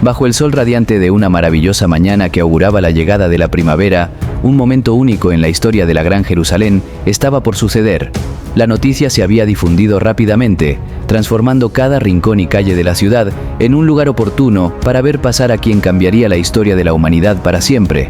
Bajo el sol radiante de una maravillosa mañana que auguraba la llegada de la primavera, un momento único en la historia de la Gran Jerusalén estaba por suceder. La noticia se había difundido rápidamente, transformando cada rincón y calle de la ciudad en un lugar oportuno para ver pasar a quien cambiaría la historia de la humanidad para siempre.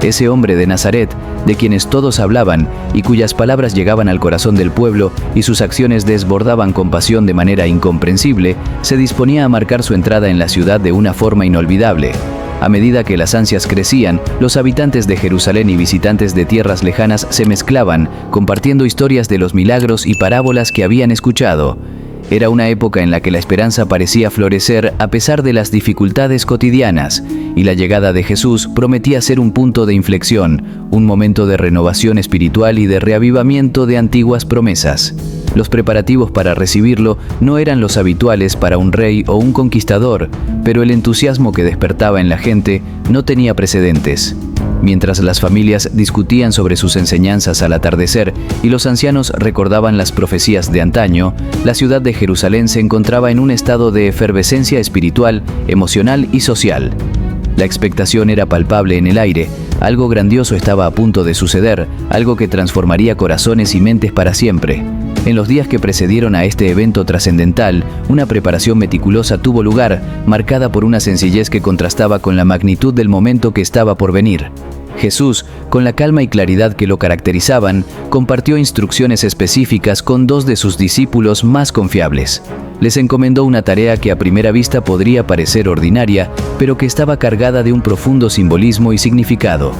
Ese hombre de Nazaret, de quienes todos hablaban y cuyas palabras llegaban al corazón del pueblo y sus acciones desbordaban compasión de manera incomprensible, se disponía a marcar su entrada en la ciudad de una forma inolvidable. A medida que las ansias crecían, los habitantes de Jerusalén y visitantes de tierras lejanas se mezclaban, compartiendo historias de los milagros y parábolas que habían escuchado. Era una época en la que la esperanza parecía florecer a pesar de las dificultades cotidianas, y la llegada de Jesús prometía ser un punto de inflexión, un momento de renovación espiritual y de reavivamiento de antiguas promesas. Los preparativos para recibirlo no eran los habituales para un rey o un conquistador, pero el entusiasmo que despertaba en la gente no tenía precedentes. Mientras las familias discutían sobre sus enseñanzas al atardecer y los ancianos recordaban las profecías de antaño, la ciudad de Jerusalén se encontraba en un estado de efervescencia espiritual, emocional y social. La expectación era palpable en el aire, algo grandioso estaba a punto de suceder, algo que transformaría corazones y mentes para siempre. En los días que precedieron a este evento trascendental, una preparación meticulosa tuvo lugar, marcada por una sencillez que contrastaba con la magnitud del momento que estaba por venir. Jesús, con la calma y claridad que lo caracterizaban, compartió instrucciones específicas con dos de sus discípulos más confiables. Les encomendó una tarea que a primera vista podría parecer ordinaria, pero que estaba cargada de un profundo simbolismo y significado.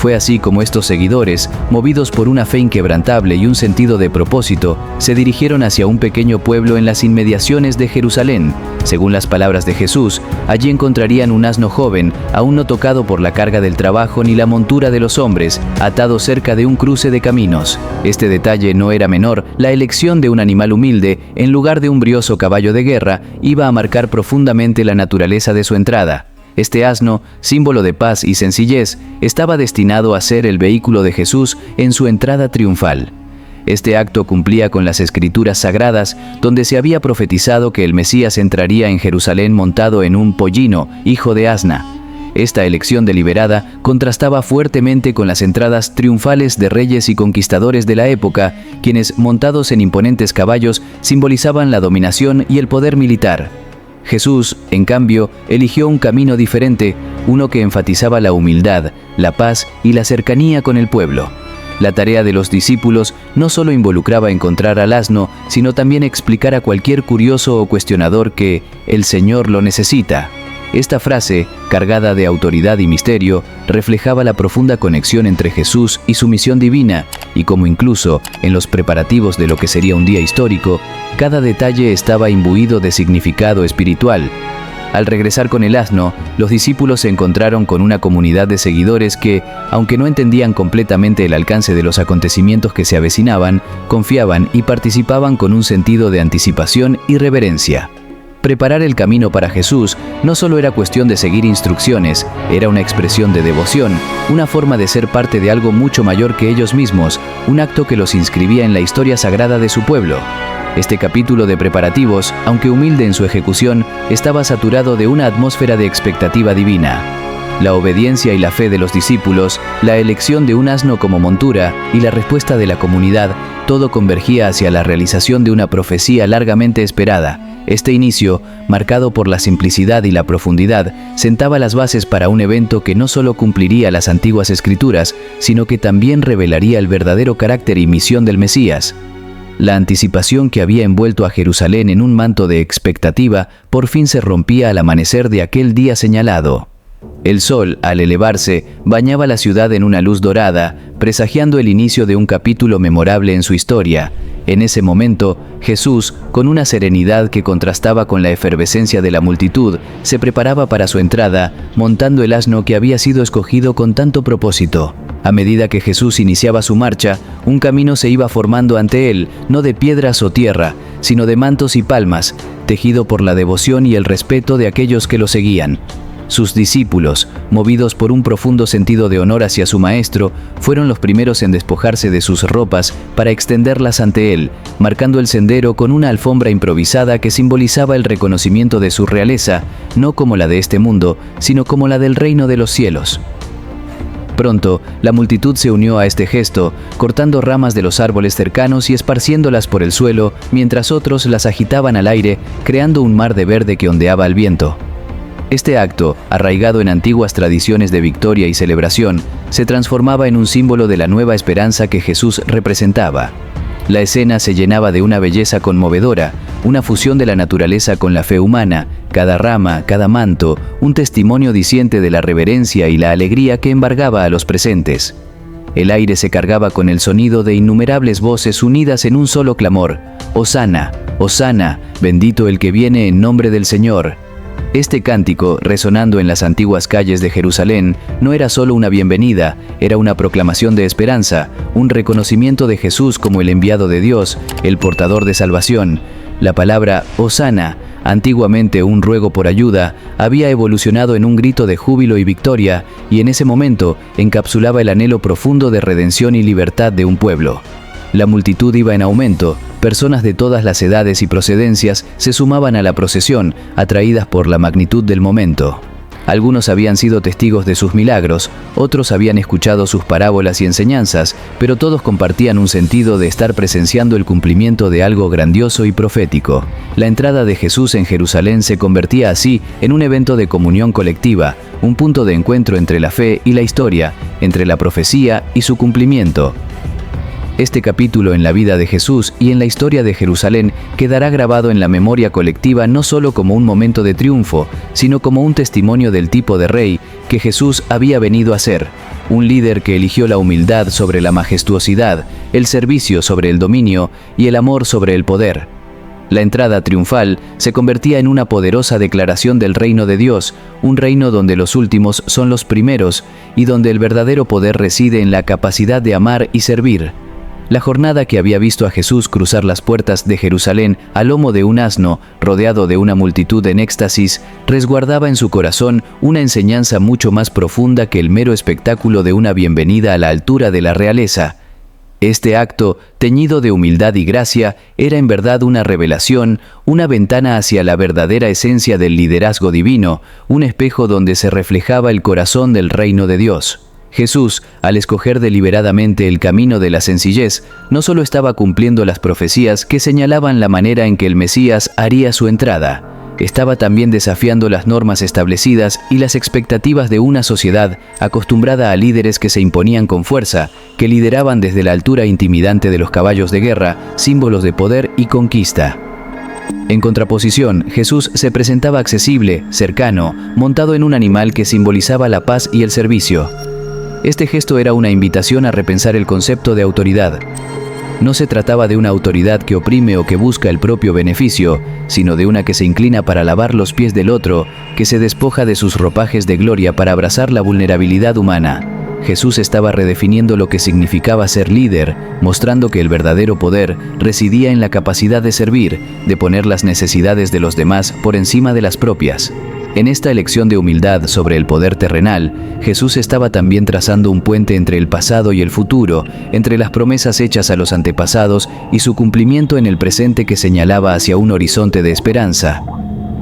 Fue así como estos seguidores, movidos por una fe inquebrantable y un sentido de propósito, se dirigieron hacia un pequeño pueblo en las inmediaciones de Jerusalén. Según las palabras de Jesús, allí encontrarían un asno joven, aún no tocado por la carga del trabajo ni la montura de los hombres, atado cerca de un cruce de caminos. Este detalle no era menor, la elección de un animal humilde, en lugar de un brioso caballo de guerra, iba a marcar profundamente la naturaleza de su entrada. Este asno, símbolo de paz y sencillez, estaba destinado a ser el vehículo de Jesús en su entrada triunfal. Este acto cumplía con las escrituras sagradas, donde se había profetizado que el Mesías entraría en Jerusalén montado en un pollino, hijo de asna. Esta elección deliberada contrastaba fuertemente con las entradas triunfales de reyes y conquistadores de la época, quienes, montados en imponentes caballos, simbolizaban la dominación y el poder militar. Jesús, en cambio, eligió un camino diferente, uno que enfatizaba la humildad, la paz y la cercanía con el pueblo. La tarea de los discípulos no solo involucraba encontrar al asno, sino también explicar a cualquier curioso o cuestionador que el Señor lo necesita. Esta frase, cargada de autoridad y misterio, reflejaba la profunda conexión entre Jesús y su misión divina, y como incluso, en los preparativos de lo que sería un día histórico, cada detalle estaba imbuido de significado espiritual. Al regresar con el asno, los discípulos se encontraron con una comunidad de seguidores que, aunque no entendían completamente el alcance de los acontecimientos que se avecinaban, confiaban y participaban con un sentido de anticipación y reverencia. Preparar el camino para Jesús no solo era cuestión de seguir instrucciones, era una expresión de devoción, una forma de ser parte de algo mucho mayor que ellos mismos, un acto que los inscribía en la historia sagrada de su pueblo. Este capítulo de preparativos, aunque humilde en su ejecución, estaba saturado de una atmósfera de expectativa divina. La obediencia y la fe de los discípulos, la elección de un asno como montura y la respuesta de la comunidad, todo convergía hacia la realización de una profecía largamente esperada. Este inicio, marcado por la simplicidad y la profundidad, sentaba las bases para un evento que no solo cumpliría las antiguas escrituras, sino que también revelaría el verdadero carácter y misión del Mesías. La anticipación que había envuelto a Jerusalén en un manto de expectativa por fin se rompía al amanecer de aquel día señalado. El sol, al elevarse, bañaba la ciudad en una luz dorada, presagiando el inicio de un capítulo memorable en su historia. En ese momento, Jesús, con una serenidad que contrastaba con la efervescencia de la multitud, se preparaba para su entrada, montando el asno que había sido escogido con tanto propósito. A medida que Jesús iniciaba su marcha, un camino se iba formando ante él, no de piedras o tierra, sino de mantos y palmas, tejido por la devoción y el respeto de aquellos que lo seguían. Sus discípulos, movidos por un profundo sentido de honor hacia su maestro, fueron los primeros en despojarse de sus ropas para extenderlas ante él, marcando el sendero con una alfombra improvisada que simbolizaba el reconocimiento de su realeza, no como la de este mundo, sino como la del reino de los cielos. Pronto, la multitud se unió a este gesto, cortando ramas de los árboles cercanos y esparciéndolas por el suelo, mientras otros las agitaban al aire, creando un mar de verde que ondeaba al viento. Este acto, arraigado en antiguas tradiciones de victoria y celebración, se transformaba en un símbolo de la nueva esperanza que Jesús representaba. La escena se llenaba de una belleza conmovedora, una fusión de la naturaleza con la fe humana, cada rama, cada manto, un testimonio diciente de la reverencia y la alegría que embargaba a los presentes. El aire se cargaba con el sonido de innumerables voces unidas en un solo clamor: «Hosana, Hosana, bendito el que viene en nombre del Señor». Este cántico, resonando en las antiguas calles de Jerusalén, no era solo una bienvenida, era una proclamación de esperanza, un reconocimiento de Jesús como el enviado de Dios, el portador de salvación. La palabra Hosana, antiguamente un ruego por ayuda, había evolucionado en un grito de júbilo y victoria, y en ese momento encapsulaba el anhelo profundo de redención y libertad de un pueblo. La multitud iba en aumento, personas de todas las edades y procedencias se sumaban a la procesión, atraídas por la magnitud del momento. Algunos habían sido testigos de sus milagros, otros habían escuchado sus parábolas y enseñanzas, pero todos compartían un sentido de estar presenciando el cumplimiento de algo grandioso y profético. La entrada de Jesús en Jerusalén se convertía así en un evento de comunión colectiva, un punto de encuentro entre la fe y la historia, entre la profecía y su cumplimiento. Este capítulo en la vida de Jesús y en la historia de Jerusalén quedará grabado en la memoria colectiva no solo como un momento de triunfo, sino como un testimonio del tipo de rey que Jesús había venido a ser, un líder que eligió la humildad sobre la majestuosidad, el servicio sobre el dominio y el amor sobre el poder. La entrada triunfal se convertía en una poderosa declaración del reino de Dios, un reino donde los últimos son los primeros y donde el verdadero poder reside en la capacidad de amar y servir. La jornada que había visto a Jesús cruzar las puertas de Jerusalén al lomo de un asno, rodeado de una multitud en éxtasis, resguardaba en su corazón una enseñanza mucho más profunda que el mero espectáculo de una bienvenida a la altura de la realeza. Este acto, teñido de humildad y gracia, era en verdad una revelación, una ventana hacia la verdadera esencia del liderazgo divino, un espejo donde se reflejaba el corazón del reino de Dios. Jesús, al escoger deliberadamente el camino de la sencillez, no solo estaba cumpliendo las profecías que señalaban la manera en que el Mesías haría su entrada, estaba también desafiando las normas establecidas y las expectativas de una sociedad acostumbrada a líderes que se imponían con fuerza, que lideraban desde la altura intimidante de los caballos de guerra, símbolos de poder y conquista. En contraposición, Jesús se presentaba accesible, cercano, montado en un animal que simbolizaba la paz y el servicio. Este gesto era una invitación a repensar el concepto de autoridad. No se trataba de una autoridad que oprime o que busca el propio beneficio, sino de una que se inclina para lavar los pies del otro, que se despoja de sus ropajes de gloria para abrazar la vulnerabilidad humana. Jesús estaba redefiniendo lo que significaba ser líder, mostrando que el verdadero poder residía en la capacidad de servir, de poner las necesidades de los demás por encima de las propias. En esta elección de humildad sobre el poder terrenal, Jesús estaba también trazando un puente entre el pasado y el futuro, entre las promesas hechas a los antepasados y su cumplimiento en el presente que señalaba hacia un horizonte de esperanza.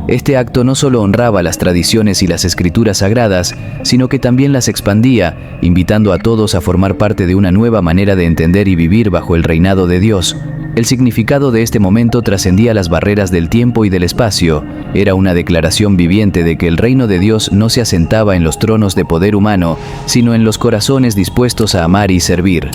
Este acto no solo honraba las tradiciones y las escrituras sagradas, sino que también las expandía, invitando a todos a formar parte de una nueva manera de entender y vivir bajo el reinado de Dios. El significado de este momento trascendía las barreras del tiempo y del espacio. Era una declaración viviente de que el reino de Dios no se asentaba en los tronos de poder humano, sino en los corazones dispuestos a amar y servir.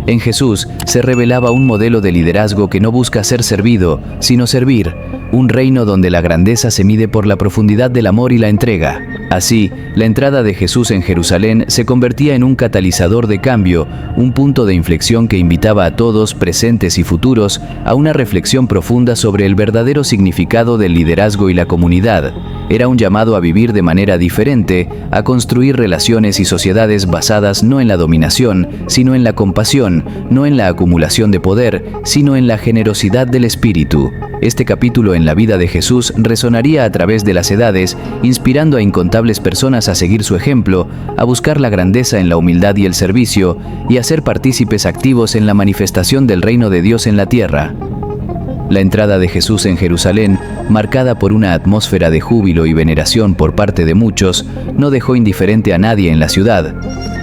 En Jesús se revelaba un modelo de liderazgo que no busca ser servido, sino servir, un reino donde la grandeza se mide por la profundidad del amor y la entrega. Así, la entrada de Jesús en Jerusalén se convertía en un catalizador de cambio, un punto de inflexión que invitaba a todos, presentes y futuros, a una reflexión profunda sobre el verdadero significado del liderazgo y la comunidad. era un llamado a vivir de manera diferente, a construir relaciones y sociedades basadas no en la dominación, sino en la compasión, no en la acumulación de poder, sino en la generosidad del espíritu. Este capítulo en la vida de Jesús resonaría a través de las edades, inspirando a incontables personas a seguir su ejemplo, a buscar la grandeza en la humildad y el servicio, y a ser partícipes activos en la manifestación del reino de Dios en la tierra. La entrada de Jesús en Jerusalén, marcada por una atmósfera de júbilo y veneración por parte de muchos, no dejó indiferente a nadie en la ciudad.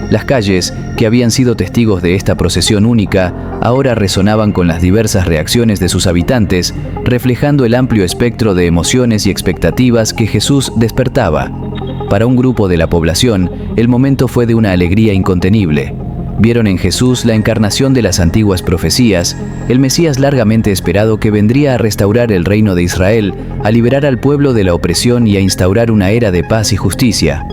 Las calles, que habían sido testigos de esta procesión única, ahora resonaban con las diversas reacciones de sus habitantes, reflejando el amplio espectro de emociones y expectativas que Jesús despertaba. Para un grupo de la población, el momento fue de una alegría incontenible. Vieron en Jesús la encarnación de las antiguas profecías, el Mesías largamente esperado que vendría a restaurar el reino de Israel, a liberar al pueblo de la opresión y a instaurar una era de paz y justicia.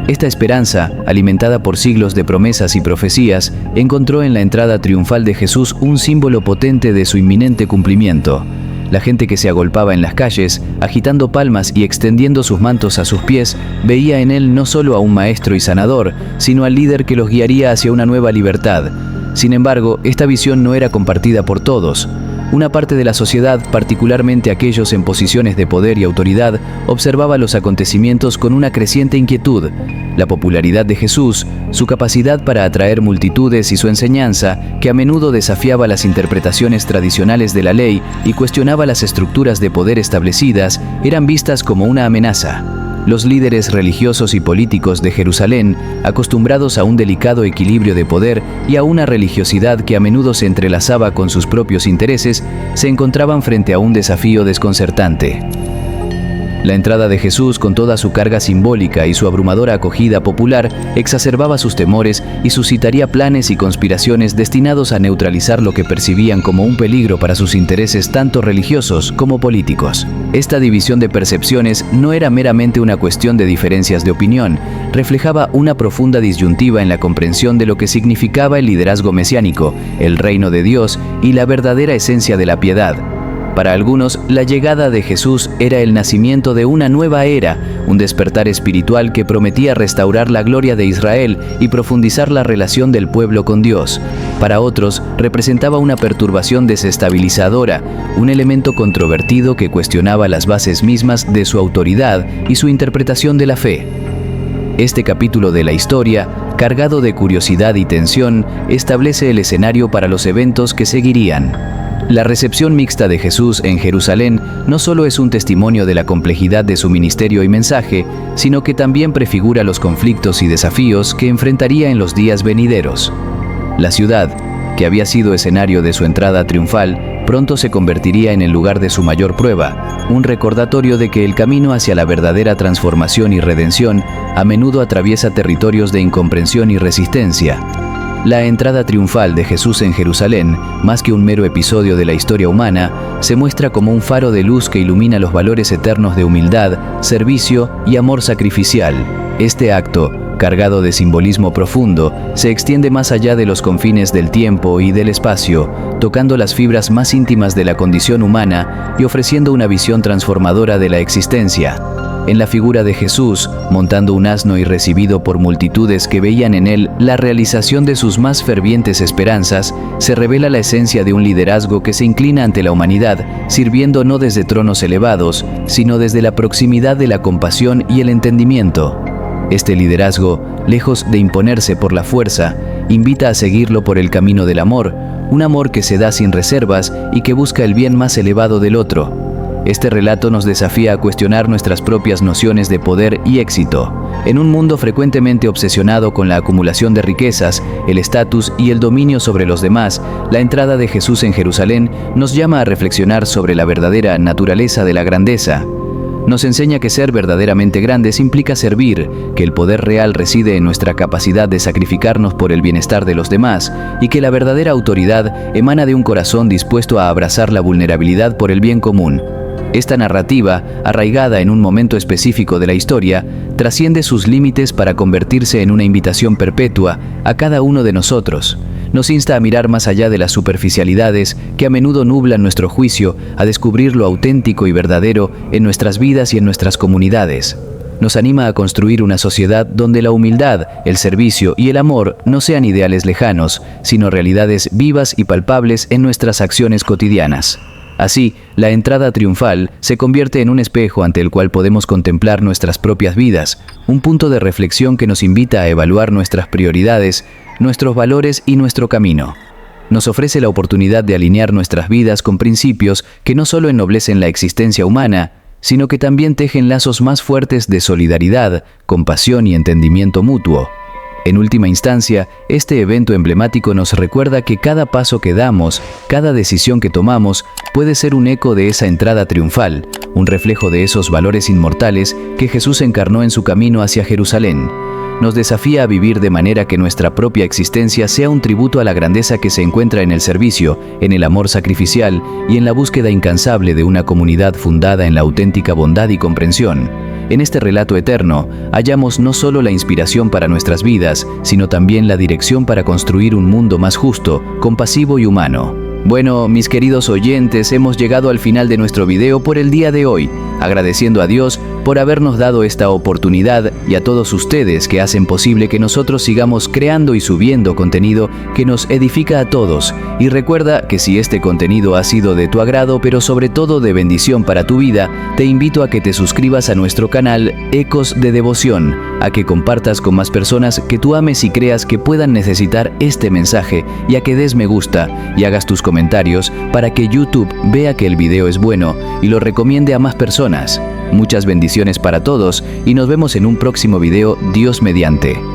Esta esperanza, alimentada por siglos de promesas y profecías, encontró en la entrada triunfal de Jesús un símbolo potente de su inminente cumplimiento. La gente que se agolpaba en las calles, agitando palmas y extendiendo sus mantos a sus pies, veía en él no solo a un maestro y sanador, sino al líder que los guiaría hacia una nueva libertad. Sin embargo, esta visión no era compartida por todos. Una parte de la sociedad, particularmente aquellos en posiciones de poder y autoridad, observaba los acontecimientos con una creciente inquietud. La popularidad de Jesús, su capacidad para atraer multitudes y su enseñanza, que a menudo desafiaba las interpretaciones tradicionales de la ley y cuestionaba las estructuras de poder establecidas, eran vistas como una amenaza. Los líderes religiosos y políticos de Jerusalén, acostumbrados a un delicado equilibrio de poder y a una religiosidad que a menudo se entrelazaba con sus propios intereses, se encontraban frente a un desafío desconcertante. La entrada de Jesús, con toda su carga simbólica y su abrumadora acogida popular, exacerbaba sus temores y suscitaría planes y conspiraciones destinados a neutralizar lo que percibían como un peligro para sus intereses tanto religiosos como políticos. Esta división de percepciones no era meramente una cuestión de diferencias de opinión, reflejaba una profunda disyuntiva en la comprensión de lo que significaba el liderazgo mesiánico, el reino de Dios y la verdadera esencia de la piedad. Para algunos, la llegada de Jesús era el nacimiento de una nueva era, un despertar espiritual que prometía restaurar la gloria de Israel y profundizar la relación del pueblo con Dios. Para otros, representaba una perturbación desestabilizadora, un elemento controvertido que cuestionaba las bases mismas de su autoridad y su interpretación de la fe. Este capítulo de la historia, cargado de curiosidad y tensión, establece el escenario para los eventos que seguirían. La recepción mixta de Jesús en Jerusalén no solo es un testimonio de la complejidad de su ministerio y mensaje, sino que también prefigura los conflictos y desafíos que enfrentaría en los días venideros. La ciudad, que había sido escenario de su entrada triunfal, pronto se convertiría en el lugar de su mayor prueba, un recordatorio de que el camino hacia la verdadera transformación y redención a menudo atraviesa territorios de incomprensión y resistencia. La entrada triunfal de Jesús en Jerusalén, más que un mero episodio de la historia humana, se muestra como un faro de luz que ilumina los valores eternos de humildad, servicio y amor sacrificial. Este acto, cargado de simbolismo profundo, se extiende más allá de los confines del tiempo y del espacio, tocando las fibras más íntimas de la condición humana y ofreciendo una visión transformadora de la existencia. En la figura de Jesús, montando un asno y recibido por multitudes que veían en él la realización de sus más fervientes esperanzas, se revela la esencia de un liderazgo que se inclina ante la humanidad, sirviendo no desde tronos elevados, sino desde la proximidad de la compasión y el entendimiento. Este liderazgo, lejos de imponerse por la fuerza, invita a seguirlo por el camino del amor, un amor que se da sin reservas y que busca el bien más elevado del otro. Este relato nos desafía a cuestionar nuestras propias nociones de poder y éxito. En un mundo frecuentemente obsesionado con la acumulación de riquezas, el estatus y el dominio sobre los demás, la entrada de Jesús en Jerusalén nos llama a reflexionar sobre la verdadera naturaleza de la grandeza. Nos enseña que ser verdaderamente grandes implica servir, que el poder real reside en nuestra capacidad de sacrificarnos por el bienestar de los demás y que la verdadera autoridad emana de un corazón dispuesto a abrazar la vulnerabilidad por el bien común. Esta narrativa, arraigada en un momento específico de la historia, trasciende sus límites para convertirse en una invitación perpetua a cada uno de nosotros. nos insta a mirar más allá de las superficialidades que a menudo nublan nuestro juicio, a descubrir lo auténtico y verdadero en nuestras vidas y en nuestras comunidades. Nos anima a construir una sociedad donde la humildad, el servicio y el amor no sean ideales lejanos, sino realidades vivas y palpables en nuestras acciones cotidianas. Así, la entrada triunfal se convierte en un espejo ante el cual podemos contemplar nuestras propias vidas, un punto de reflexión que nos invita a evaluar nuestras prioridades, nuestros valores y nuestro camino. Nos ofrece la oportunidad de alinear nuestras vidas con principios que no solo ennoblecen la existencia humana, sino que también tejen lazos más fuertes de solidaridad, compasión y entendimiento mutuo. En última instancia, este evento emblemático nos recuerda que cada paso que damos, cada decisión que tomamos, puede ser un eco de esa entrada triunfal, un reflejo de esos valores inmortales que Jesús encarnó en su camino hacia Jerusalén. Nos desafía a vivir de manera que nuestra propia existencia sea un tributo a la grandeza que se encuentra en el servicio, en el amor sacrificial y en la búsqueda incansable de una comunidad fundada en la auténtica bondad y comprensión. En este relato eterno, hallamos no solo la inspiración para nuestras vidas, sino también la dirección para construir un mundo más justo, compasivo y humano. Bueno, mis queridos oyentes, hemos llegado al final de nuestro video por el día de hoy, agradeciendo a Dios por habernos dado esta oportunidad y a todos ustedes que hacen posible que nosotros sigamos creando y subiendo contenido que nos edifica a todos. Y recuerda que si este contenido ha sido de tu agrado, pero sobre todo de bendición para tu vida, te invito a que te suscribas a nuestro canal Ecos de Devoción, a que compartas con más personas que tú ames y creas que puedan necesitar este mensaje, y a que des me gusta y hagas tus comentarios para que YouTube vea que el video es bueno y lo recomiende a más personas. Muchas bendiciones para todos y nos vemos en un próximo video, Dios mediante.